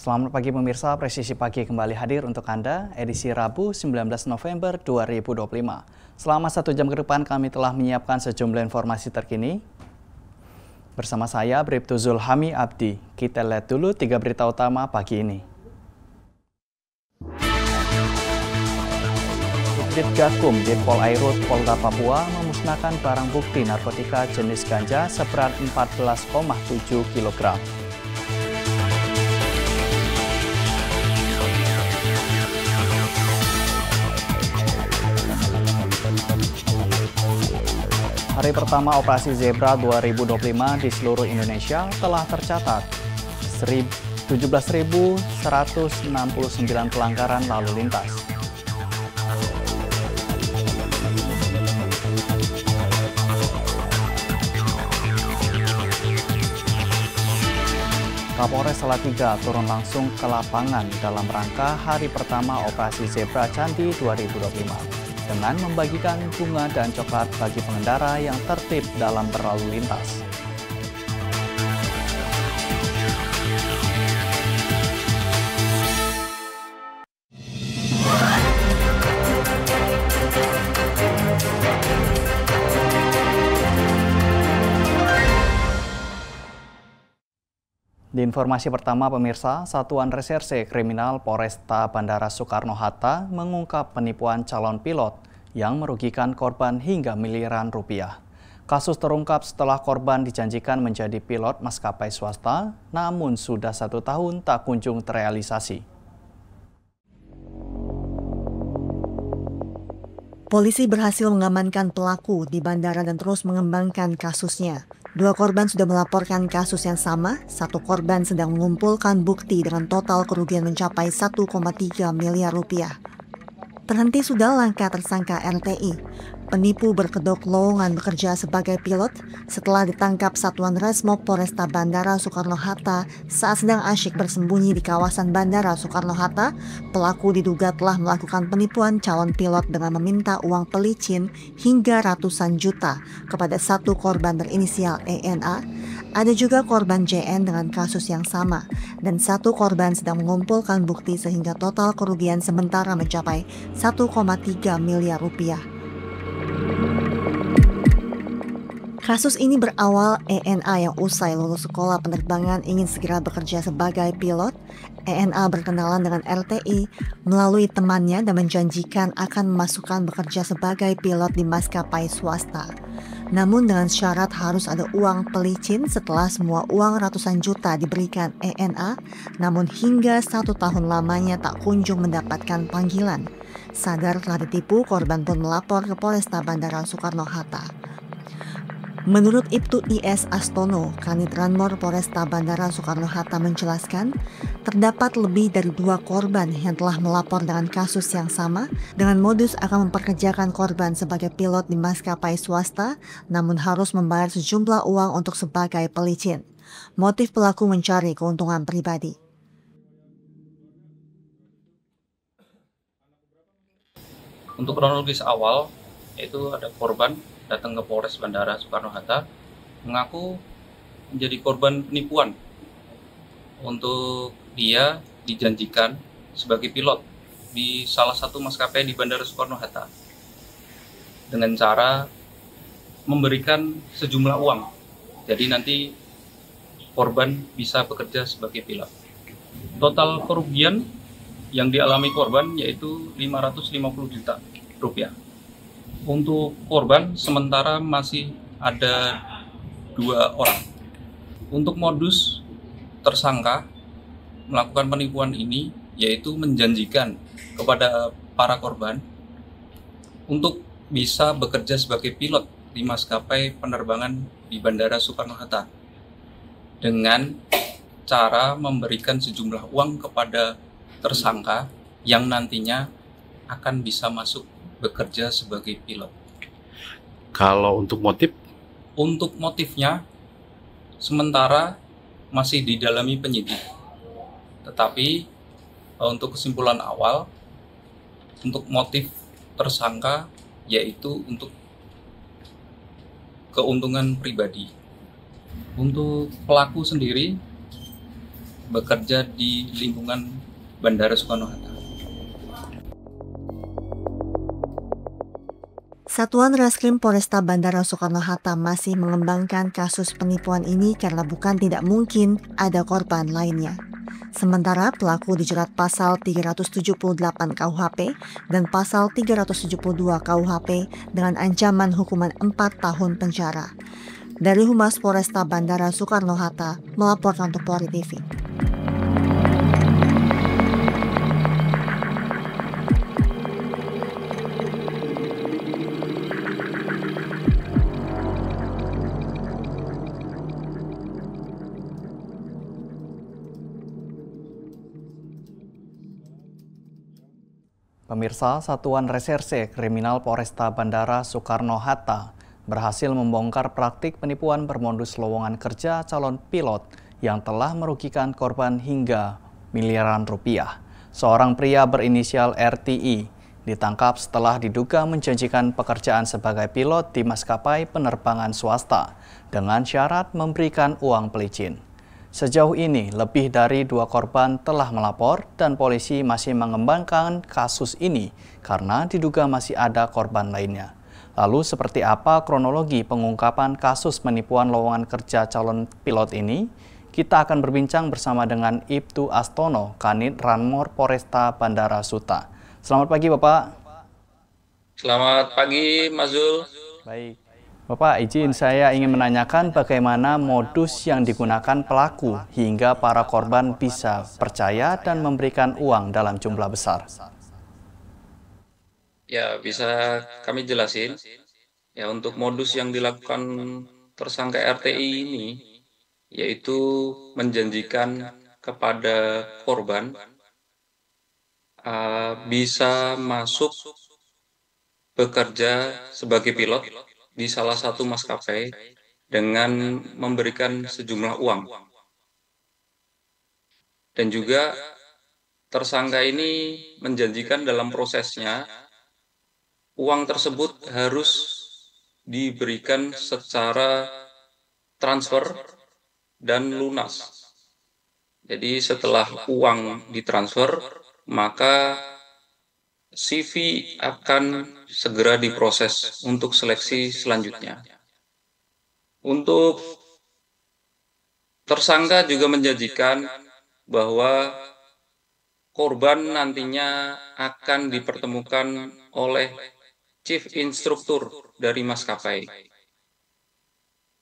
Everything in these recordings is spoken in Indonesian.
Selamat pagi pemirsa, Presisi Pagi kembali hadir untuk Anda, edisi Rabu 19 November 2025. Selama 1 jam ke depan kami telah menyiapkan sejumlah informasi terkini. Bersama saya, Bribtu Zulhami Abdi. Kita lihat dulu 3 berita utama pagi ini. Ditgakum Ditpol Airut Polda Papua memusnahkan barang bukti narkotika jenis ganja seberat 14,7 kg. Hari pertama operasi Zebra 2025 di seluruh Indonesia telah tercatat 17.169 pelanggaran lalu lintas. Kapolres Salatiga turun langsung ke lapangan dalam rangka hari pertama operasi Zebra Candi 2025 dengan membagikan bunga dan coklat bagi pengendara yang tertib dalam berlalu lintas. Di informasi pertama pemirsa, Satuan Reserse Kriminal Polresta Bandara Soekarno-Hatta mengungkap penipuan calon pilot yang merugikan korban hingga miliaran rupiah. Kasus terungkap setelah korban dijanjikan menjadi pilot maskapai swasta, namun sudah 1 tahun tak kunjung terrealisasi. Polisi berhasil mengamankan pelaku di bandara dan terus mengembangkan kasusnya. 2 korban sudah melaporkan kasus yang sama, 1 korban sedang mengumpulkan bukti dengan total kerugian mencapai 1,3 miliar rupiah. Terhenti sudah langkah tersangka RTI, penipu berkedok lowongan bekerja sebagai pilot setelah ditangkap Satuan Resmob Polresta Bandara Soekarno-Hatta saat sedang asyik bersembunyi di kawasan Bandara Soekarno-Hatta. Pelaku diduga telah melakukan penipuan calon pilot dengan meminta uang pelicin hingga ratusan juta kepada 1 korban berinisial ENA. Ada juga korban JN dengan kasus yang sama, dan 1 korban sedang mengumpulkan bukti sehingga total kerugian sementara mencapai 1,3 miliar rupiah. Kasus ini berawal ENA yang usai lulus sekolah penerbangan ingin segera bekerja sebagai pilot. ENA berkenalan dengan RTI melalui temannya dan menjanjikan akan memasukkan bekerja sebagai pilot di maskapai swasta. Namun dengan syarat harus ada uang pelicin setelah semua uang ratusan juta diberikan ENA, namun hingga 1 tahun lamanya tak kunjung mendapatkan panggilan. Sadar telah ditipu, korban pun melapor ke Polresta Bandara Soekarno-Hatta. Menurut Ibtu IS Astono, Kanit Ranmor Polresta Bandara Soekarno-Hatta menjelaskan, terdapat lebih dari 2 korban yang telah melapor dengan kasus yang sama dengan modus akan memperkerjakan korban sebagai pilot di maskapai swasta, namun harus membayar sejumlah uang untuk sebagai pelicin. Motif pelaku mencari keuntungan pribadi. Untuk kronologis awal, yaitu ada korban datang ke Polres Bandara Soekarno-Hatta mengaku menjadi korban penipuan. Untuk dia dijanjikan sebagai pilot di salah satu maskapai di Bandara Soekarno-Hatta dengan cara memberikan sejumlah uang. Jadi nanti korban bisa bekerja sebagai pilot. Total kerugian yang dialami korban yaitu 550 juta rupiah. Untuk korban sementara masih ada 2 orang. Untuk modus tersangka melakukan penipuan ini yaitu menjanjikan kepada para korban untuk bisa bekerja sebagai pilot di maskapai penerbangan di Bandara Soekarno-Hatta dengan cara memberikan sejumlah uang kepada tersangka yang nantinya akan bisa masuk bekerja sebagai pilot. Kalau untuk motif? Untuk motifnya sementara masih didalami penyidik. Tetapi untuk kesimpulan awal, untuk motif tersangka yaitu untuk keuntungan pribadi. Untuk pelaku sendiri bekerja di lingkungan Bandara Soekarno-Hatta. Satuan Reskrim Polresta Bandara Soekarno-Hatta masih mengembangkan kasus penipuan ini karena bukan tidak mungkin ada korban lainnya. Sementara pelaku dijerat pasal 378 KUHP dan pasal 372 KUHP dengan ancaman hukuman 4 tahun penjara. Dari Humas Polresta Bandara Soekarno-Hatta melaporkan untuk Polri TV. Pemirsa, Satuan Reserse Kriminal Polresta Bandara Soekarno-Hatta berhasil membongkar praktik penipuan bermodus lowongan kerja calon pilot yang telah merugikan korban hingga miliaran rupiah. Seorang pria berinisial RTI ditangkap setelah diduga menjanjikan pekerjaan sebagai pilot di maskapai penerbangan swasta dengan syarat memberikan uang pelicin. Sejauh ini, lebih dari 2 korban telah melapor dan polisi masih mengembangkan kasus ini karena diduga masih ada korban lainnya. Lalu seperti apa kronologi pengungkapan kasus penipuan lowongan kerja calon pilot ini? Kita akan berbincang bersama dengan Ibtu Astono, Kanit Ranmor Polresta Bandara Suta. Selamat pagi, Bapak. Selamat pagi, Mas Zul. Baik. Bapak, izin saya ingin menanyakan bagaimana modus yang digunakan pelaku hingga para korban bisa percaya dan memberikan uang dalam jumlah besar. Ya, bisa kami jelasin. Ya, untuk modus yang dilakukan tersangka RTI ini, yaitu menjanjikan kepada korban bisa masuk bekerja sebagai pilot di salah satu maskapai dengan memberikan sejumlah uang. Dan juga tersangka ini menjanjikan dalam prosesnya uang tersebut harus diberikan secara transfer dan lunas. Jadi setelah uang ditransfer, maka CV akan segera diproses untuk seleksi selanjutnya. Untuk tersangka juga menjanjikan bahwa korban nantinya akan dipertemukan oleh Chief Instruktur dari maskapai.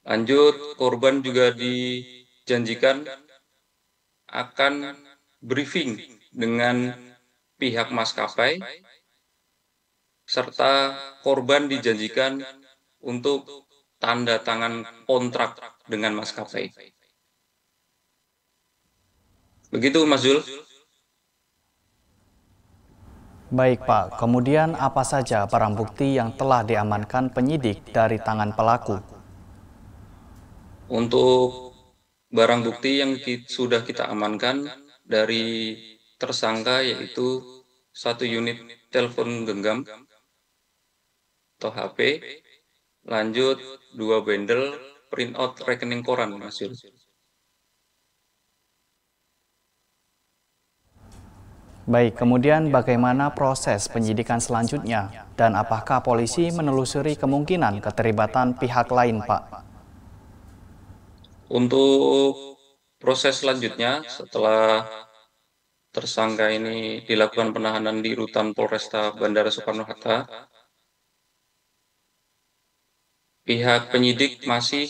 Lanjut, korban juga dijanjikan akan briefing dengan pihak maskapai, serta korban dijanjikan untuk tanda tangan kontrak dengan maskapai. Begitu, Mas Zul. Baik, Pak. Kemudian apa saja barang bukti yang telah diamankan penyidik dari tangan pelaku? Untuk barang bukti yang sudah kita amankan dari tersangka yaitu 1 unit telepon genggam atau HP, lanjut 2 bundle printout rekening koran, Mas Yul. Baik, kemudian bagaimana proses penyidikan selanjutnya? Dan apakah polisi menelusuri kemungkinan keterlibatan pihak lain, Pak? Untuk proses selanjutnya, setelah tersangka ini dilakukan penahanan di Rutan Polresta Bandara Soekarno-Hatta, pihak penyidik masih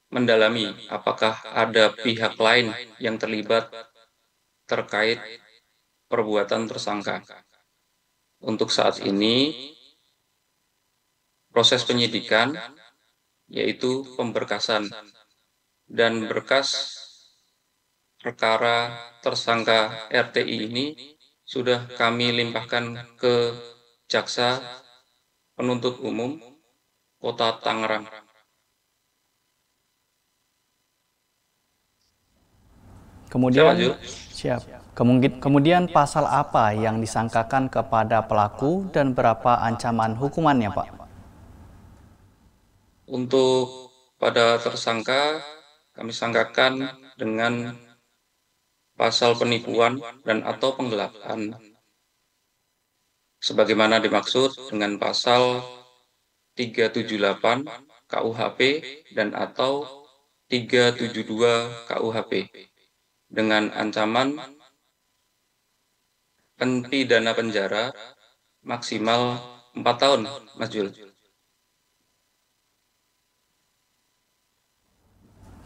mendalami apakah ada pihak lain yang terlibat terkait perbuatan tersangka. Untuk saat ini, proses penyidikan yaitu pemberkasan dan berkas perkara tersangka RTI ini sudah kami limpahkan ke Jaksa Penuntut Umum Kota Tangerang. Kemudian pasal apa yang disangkakan kepada pelaku dan berapa ancaman hukumannya, Pak? Untuk pada tersangka kami sangkakan dengan pasal penipuan dan atau penggelapan, sebagaimana dimaksud dengan pasal 378 KUHP dan atau 372 KUHP dengan ancaman pidana penjara maksimal 4 tahun, Mas Jul.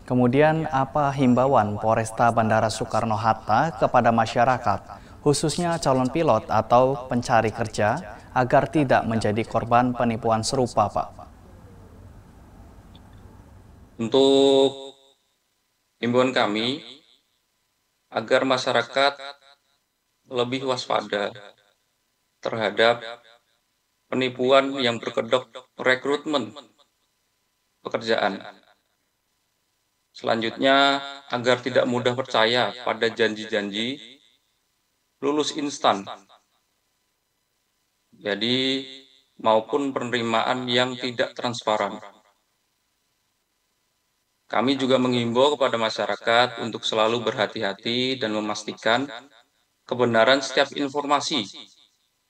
Kemudian apa himbauan Polresta Bandara Soekarno-Hatta kepada masyarakat, khususnya calon pilot atau pencari kerja, agar tidak menjadi korban penipuan serupa, Pak? Untuk himbauan kami, agar masyarakat lebih waspada terhadap penipuan yang berkedok rekrutmen pekerjaan. Selanjutnya, agar tidak mudah percaya pada janji-janji lulus instan, jadi maupun penerimaan yang tidak transparan. Kami juga menghimbau kepada masyarakat untuk selalu berhati-hati dan memastikan kebenaran setiap informasi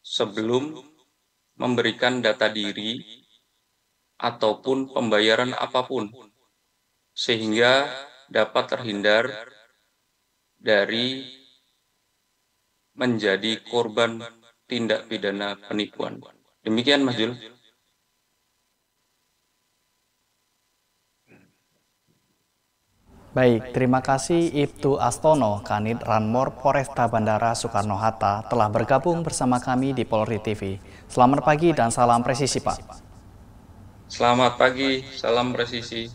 sebelum memberikan data diri ataupun pembayaran apapun, sehingga dapat terhindar dari menjadi korban tindak pidana penipuan. Demikian, Mas Jul. Baik, terima kasih Ibtu Astono, Kanit Ranmor Polresta Bandara Soekarno-Hatta telah bergabung bersama kami di Polri TV. Selamat pagi dan salam presisi, Pak. Selamat pagi, salam presisi.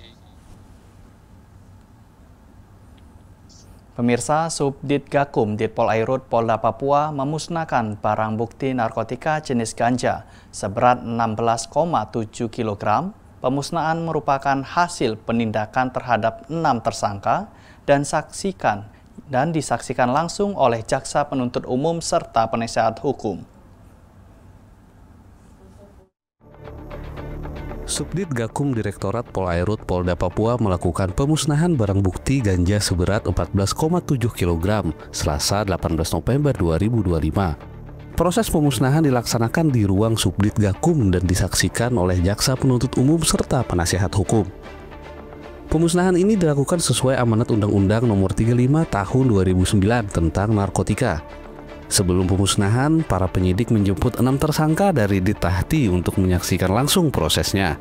Pemirsa, Subdit Gakum Ditpol Airut Polda Papua memusnahkan barang bukti narkotika jenis ganja seberat 16,7 kg. Pemusnahan merupakan hasil penindakan terhadap 6 tersangka dan disaksikan langsung oleh Jaksa Penuntut Umum serta penasehat hukum. Subdit Gakum Direktorat Polairut Polda Papua melakukan pemusnahan barang bukti ganja seberat 14,7 kg Selasa 18 November 2025. Proses pemusnahan dilaksanakan di ruang Subdit Gakum dan disaksikan oleh Jaksa Penuntut Umum serta penasehat hukum. Pemusnahan ini dilakukan sesuai amanat Undang-Undang Nomor 35 Tahun 2009 tentang narkotika. Sebelum pemusnahan, para penyidik menjemput 6 tersangka dari Ditahti untuk menyaksikan langsung prosesnya.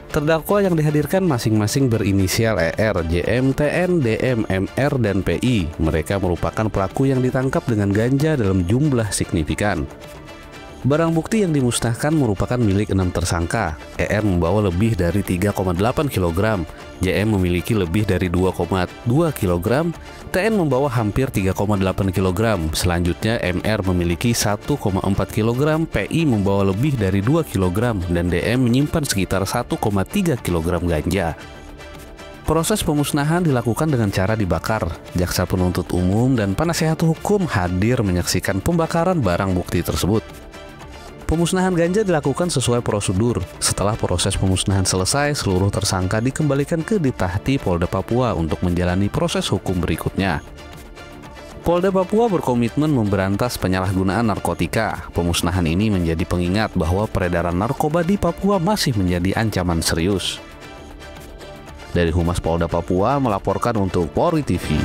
Terdakwa yang dihadirkan masing-masing berinisial ER, JM, TN, DM, MR, dan PI. Mereka merupakan pelaku yang ditangkap dengan ganja dalam jumlah signifikan. Barang bukti yang dimusnahkan merupakan milik 6 tersangka. ER membawa lebih dari 3,8 kg, JM memiliki lebih dari 2,2 kg, TN membawa hampir 3,8 kg. Selanjutnya MR memiliki 1,4 kg, PI membawa lebih dari 2 kg, dan DM menyimpan sekitar 1,3 kg ganja. Proses pemusnahan dilakukan dengan cara dibakar. Jaksa Penuntut Umum dan penasehat hukum hadir menyaksikan pembakaran barang bukti tersebut. Pemusnahan ganja dilakukan sesuai prosedur. Setelah proses pemusnahan selesai, seluruh tersangka dikembalikan ke Ditahti Polda Papua untuk menjalani proses hukum berikutnya. Polda Papua berkomitmen memberantas penyalahgunaan narkotika. Pemusnahan ini menjadi pengingat bahwa peredaran narkoba di Papua masih menjadi ancaman serius. Dari Humas Polda Papua melaporkan untuk Polri TV.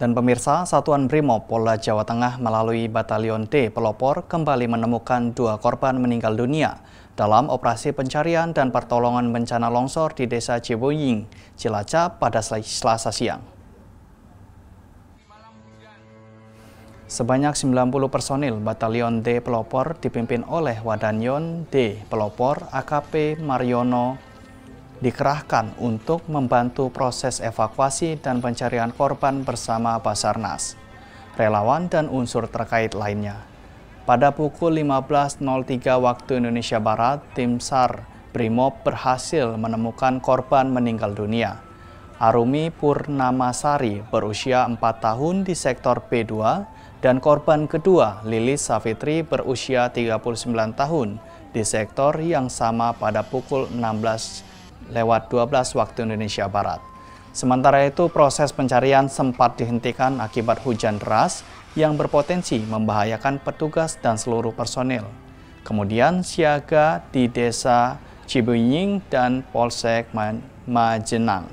Dan pemirsa, Satuan Brimob Polda Jawa Tengah melalui Batalion D Pelopor kembali menemukan 2 korban meninggal dunia dalam operasi pencarian dan pertolongan bencana longsor di Desa Cibuying, Cilacap pada Selasa siang. Sebanyak 90 personil Batalion D Pelopor dipimpin oleh Wadanyon D Pelopor AKP Mariono dikerahkan untuk membantu proses evakuasi dan pencarian korban bersama Basarnas, relawan dan unsur terkait lainnya. Pada pukul 15.03 waktu Indonesia Barat, tim SAR Brimob berhasil menemukan korban meninggal dunia. Arumi Purnamasari berusia 4 tahun di sektor B2 dan korban kedua Lilis Safitri berusia 39 tahun di sektor yang sama pada pukul 16:12 waktu Indonesia Barat. Sementara itu, proses pencarian sempat dihentikan akibat hujan deras yang berpotensi membahayakan petugas dan seluruh personil. Kemudian siaga di Desa Cibuying dan Polsek Majenang.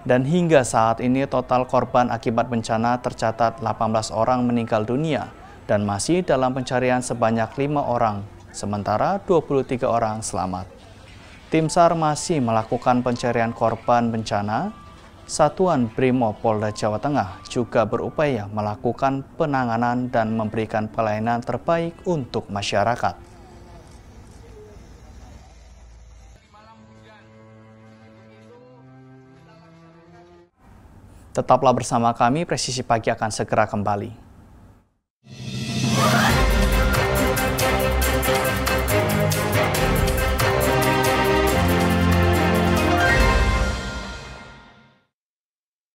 Dan hingga saat ini total korban akibat bencana tercatat 18 orang meninggal dunia dan masih dalam pencarian sebanyak 5 orang, sementara 23 orang selamat. Tim SAR masih melakukan pencarian korban bencana. Satuan Brimob Polda Jawa Tengah juga berupaya melakukan penanganan dan memberikan pelayanan terbaik untuk masyarakat. Tetaplah bersama kami, Presisi Pagi akan segera kembali.